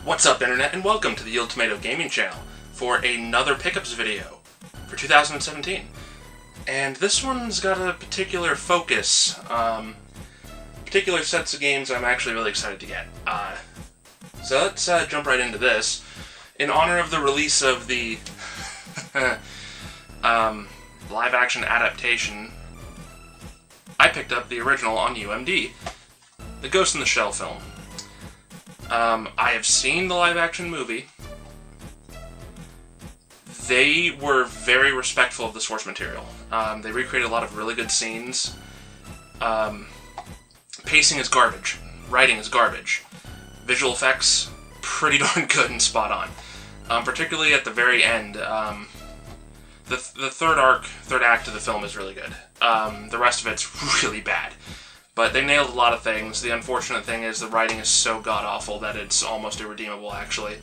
What's up, Internet, and welcome to the YieldTomato gaming channel for another pickups video for 2017. And this one's got a particular focus, particular sets of games I'm actually really excited to get. So let's jump right into this. In honor of the release of the live-action adaptation, I picked up the original on UMD, the Ghost in the Shell film. I have seen the live-action movie. They were very respectful of the source material. They recreated a lot of really good scenes. Pacing is garbage. Writing is garbage. Visual effects, pretty darn good and spot on. Particularly at the very end. The third act of the film is really good. The rest of it's really bad. But they nailed a lot of things. The unfortunate thing is the writing is so god-awful that it's almost irredeemable, actually.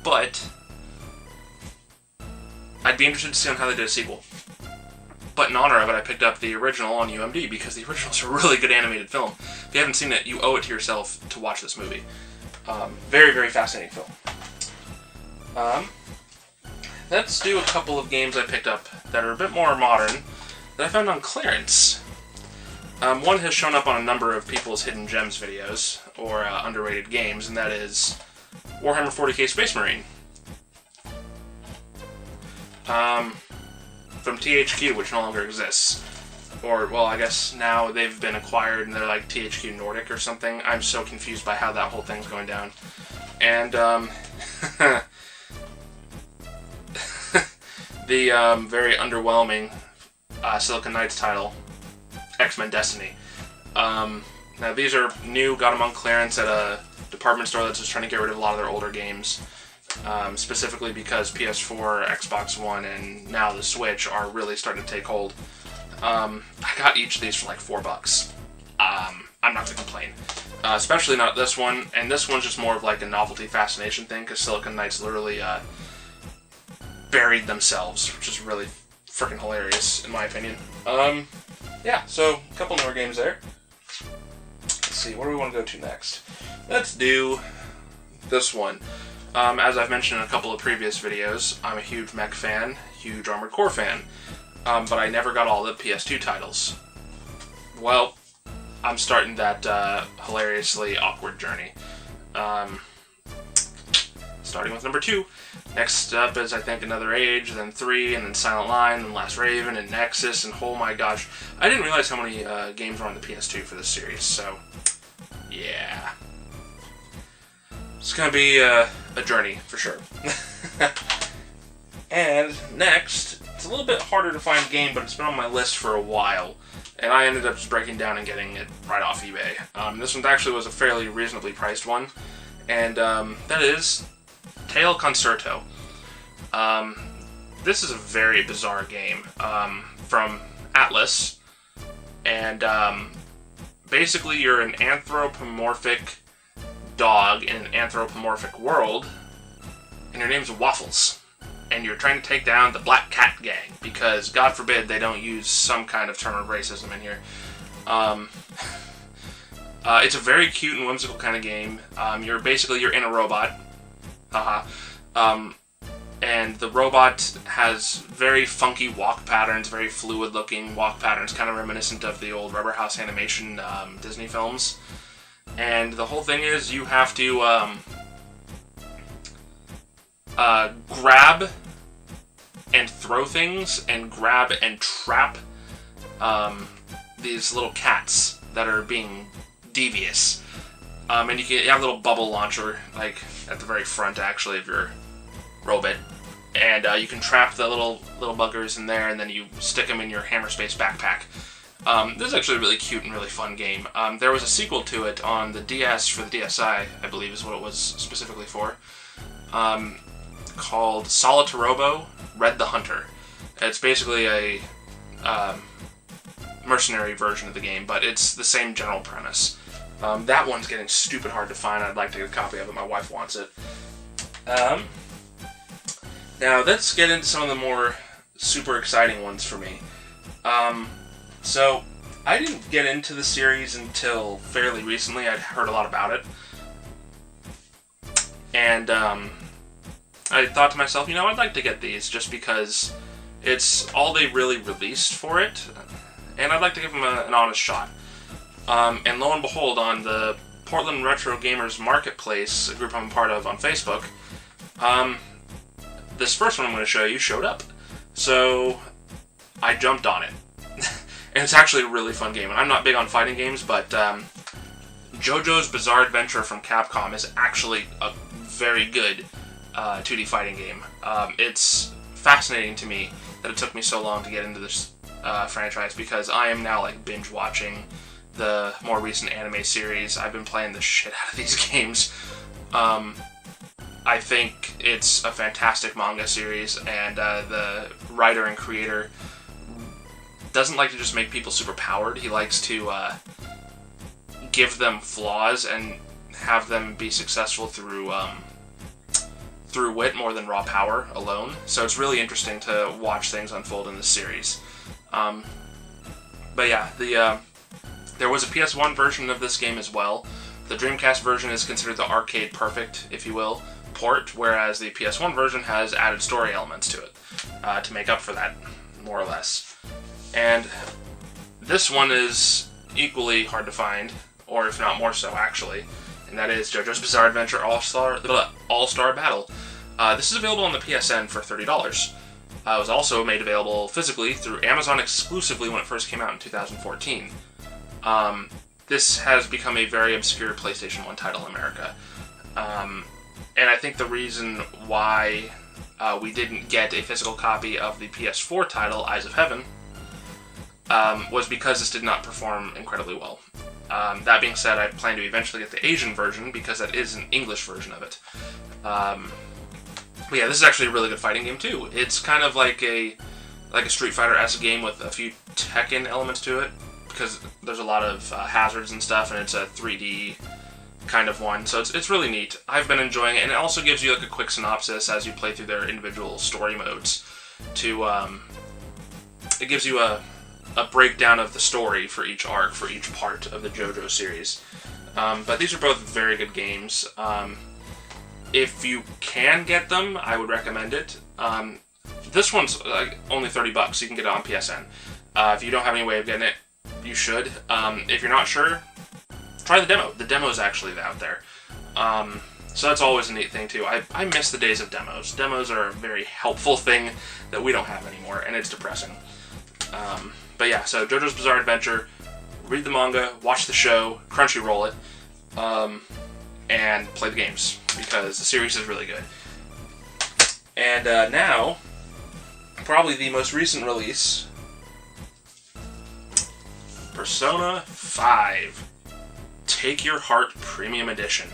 But I'd be interested to see on how they did a sequel. But in honor of it, I picked up the original on UMD because the original's a really good animated film. If you haven't seen it, you owe it to yourself to watch this movie. Very, very fascinating film. Let's do a couple of games I picked up that are a bit more modern that I found on clearance. One has shown up on a number of people's Hidden Gems videos, or underrated games, and that is Warhammer 40k Space Marine. From THQ, which no longer exists. Or, well, I guess now they've been acquired and they're like THQ Nordic or something. I'm so confused by how that whole thing's going down. And, the very underwhelming Silicon Knights title, X-Men Destiny. Now these are new, got them on clearance at a department store that's just trying to get rid of a lot of their older games. Specifically because PS4, Xbox One, and now the Switch are really starting to take hold. I got each of these for like $4. I'm not gonna complain. Especially not this one, and this one's just more of like a novelty fascination thing, because Silicon Knights literally buried themselves, which is really freaking hilarious, in my opinion. Yeah, so a couple more games there. Let's see, what do we want to go to next? Let's do this one. As I've mentioned in a couple of previous videos, I'm a huge mech fan, huge Armored Core fan, but I never got all the PS2 titles. Well, I'm starting that hilariously awkward journey. Starting with number 2. Next up is, I think, Another Age, then 3, and then Silent Line, and Last Raven, and Nexus, and oh my gosh. I didn't realize how many games were on the PS2 for this series, so yeah. It's gonna be a journey, for sure. And next, it's a little bit harder to find a game, but it's been on my list for a while, and I ended up just breaking down and getting it right off eBay. This one actually was a fairly reasonably priced one, and that is Tail Concerto. This is a very bizarre game from Atlas, and basically you're an anthropomorphic dog in an anthropomorphic world, and your name's Waffles, and you're trying to take down the Black Cat Gang, because God forbid they don't use some kind of term of racism in here. It's a very cute and whimsical kind of game. You're in a robot. And the robot has very funky walk patterns, very fluid looking walk patterns, kind of reminiscent of the old Rubber House animation Disney films. And the whole thing is you have to grab and throw things, and grab and trap these little cats that are being devious. And you have a little bubble launcher, like at the very front, actually, of your robot, and you can trap the little buggers in there, and then you stick them in your Hammerspace backpack. This is actually a really cute and really fun game. There was a sequel to it on the DS for the DSi, I believe is what it was specifically for, called Solitarobo Red the Hunter. It's basically a mercenary version of the game, but it's the same general premise. That one's getting stupid hard to find. I'd like to get a copy of it. My wife wants it. Now, let's get into some of the more super exciting ones for me. So, I didn't get into the series until fairly recently. I'd heard a lot about it. And I thought to myself, you know, I'd like to get these just because it's all they really released for it, and I'd like to give them an honest shot. And lo and behold, on the Portland Retro Gamers Marketplace, a group I'm a part of on Facebook, this first one I'm going to show you showed up. So I jumped on it. And it's actually a really fun game. And I'm not big on fighting games, but JoJo's Bizarre Adventure from Capcom is actually a very good 2D fighting game. It's fascinating to me that it took me so long to get into this franchise, because I am now like binge watching the more recent anime series. I've been playing the shit out of these games. I think it's a fantastic manga series, and the writer and creator doesn't like to just make people super powered. He likes to give them flaws and have them be successful through wit more than raw power alone. So it's really interesting to watch things unfold in this series. But yeah, there was a PS1 version of this game as well. The Dreamcast version is considered the arcade perfect, if you will, port, whereas the PS1 version has added story elements to it to make up for that, more or less. And this one is equally hard to find, or if not more so, actually, and that is JoJo's Bizarre Adventure All-Star Battle. This is available on the PSN for $30. It was also made available physically through Amazon exclusively when it first came out in 2014. This has become a very obscure PlayStation 1 title in America. And I think the reason why we didn't get a physical copy of the PS4 title, Eyes of Heaven, was because this did not perform incredibly well. That being said, I plan to eventually get the Asian version, because that is an English version of it. But yeah, this is actually a really good fighting game too. It's kind of like a Street Fighter-esque game with a few Tekken elements to it, because there's a lot of hazards and stuff, and it's a 3D kind of one, so it's really neat. I've been enjoying it, and it also gives you like a quick synopsis as you play through their individual story modes. It gives you a breakdown of the story for each arc, for each part of the JoJo series. But these are both very good games. If you can get them, I would recommend it. This one's only $30, so you can get it on PSN. If you don't have any way of getting it, you should. If you're not sure, try the demo. The demo is actually out there. So that's always a neat thing too. I miss the days of demos. Demos are a very helpful thing that we don't have anymore, and it's depressing. But yeah, so JoJo's Bizarre Adventure, read the manga, watch the show, Crunchyroll it, and play the games, because the series is really good. And now, probably the most recent release, Persona 5 Take Your Heart Premium Edition.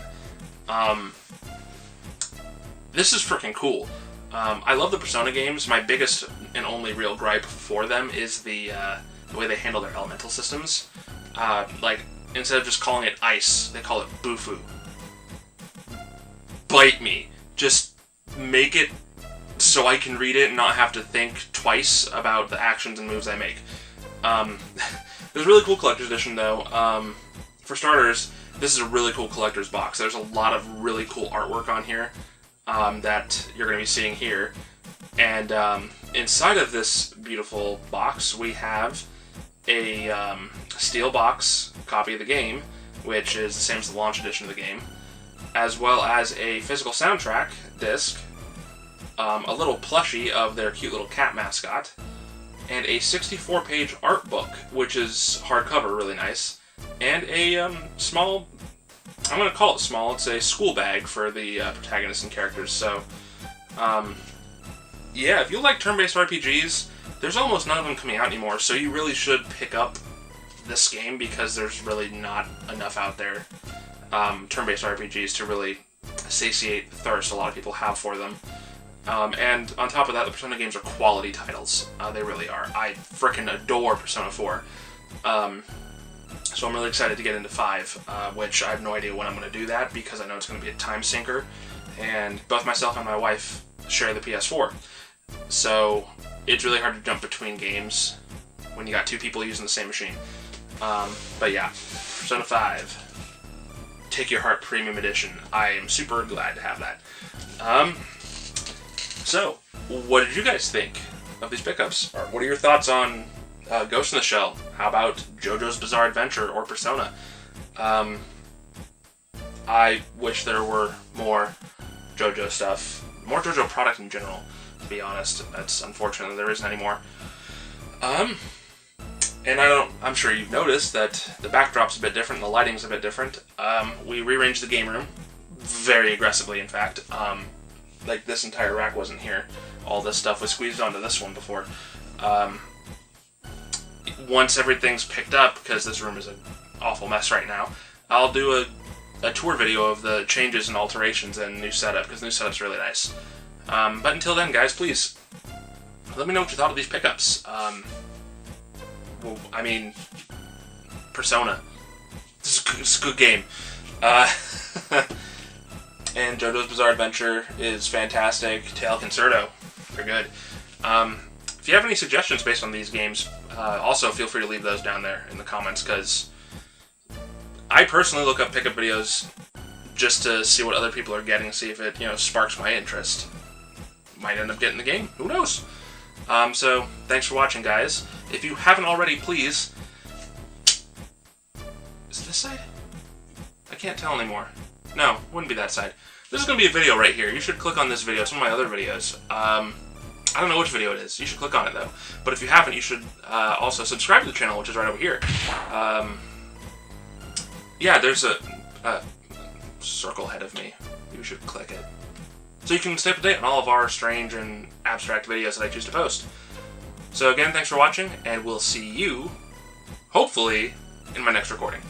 This is freaking cool. I love the Persona games. My biggest and only real gripe for them is the way they handle their elemental systems. Like, instead of just calling it ice, they call it Bufu. Bite me. Just make it so I can read it and not have to think twice about the actions and moves I make. There's a really cool collector's edition, though. For starters, this is a really cool collector's box. There's a lot of really cool artwork on here that you're going to be seeing here. And inside of this beautiful box, we have a steel box copy of the game, which is the same as the launch edition of the game, as well as a physical soundtrack disc, a little plushie of their cute little cat mascot, and a 64-page art book, which is hardcover, really nice, and a small, I'm going to call it small, it's a school bag for the protagonists and characters. So, yeah, if you like turn-based RPGs, there's almost none of them coming out anymore, so you really should pick up this game, because there's really not enough out there, turn-based RPGs, to really satiate the thirst a lot of people have for them. And on top of that, the Persona games are quality titles. They really are. I frickin' adore Persona 4. So I'm really excited to get into 5, which I have no idea when I'm going to do that, because I know it's going to be a time sinker, and both myself and my wife share the PS4. So it's really hard to jump between games when you got two people using the same machine. But yeah, Persona 5. Take Your Heart Premium Edition. I am super glad to have that. So, what did you guys think of these pickups? Or what are your thoughts on Ghost in the Shell? How about JoJo's Bizarre Adventure or Persona? I wish there were more JoJo stuff. More JoJo product in general, to be honest. That's unfortunate that there isn't anymore. And I'm sure you've noticed that the backdrop's a bit different, the lighting's a bit different. We rearranged the game room, very aggressively in fact. Like this entire rack wasn't here. All this stuff was squeezed onto this one before. Once everything's picked up, because this room is an awful mess right now, I'll do a tour video of the changes and alterations and new setup, because the new setup's really nice. But until then, guys, please, let me know what you thought of these pickups. Well, I mean, Persona. This is a good game. And JoJo's Bizarre Adventure is fantastic. Tail Concerto, they're good. If you have any suggestions based on these games, also feel free to leave those down there in the comments, because I personally look up pickup videos just to see what other people are getting, see if it, sparks my interest. Might end up getting the game, who knows? So, thanks for watching, guys. If you haven't already, please... Is it this side? I can't tell anymore. No, wouldn't be that side. This is going to be a video right here. You should click on this video. It's one of my other videos. I don't know which video it is. You should click on it, though. But if you haven't, you should also subscribe to the channel, which is right over here. Yeah, there's a circle ahead of me. You should click it. So you can stay up to date on all of our strange and abstract videos that I choose to post. So again, thanks for watching, and we'll see you, hopefully, in my next recording.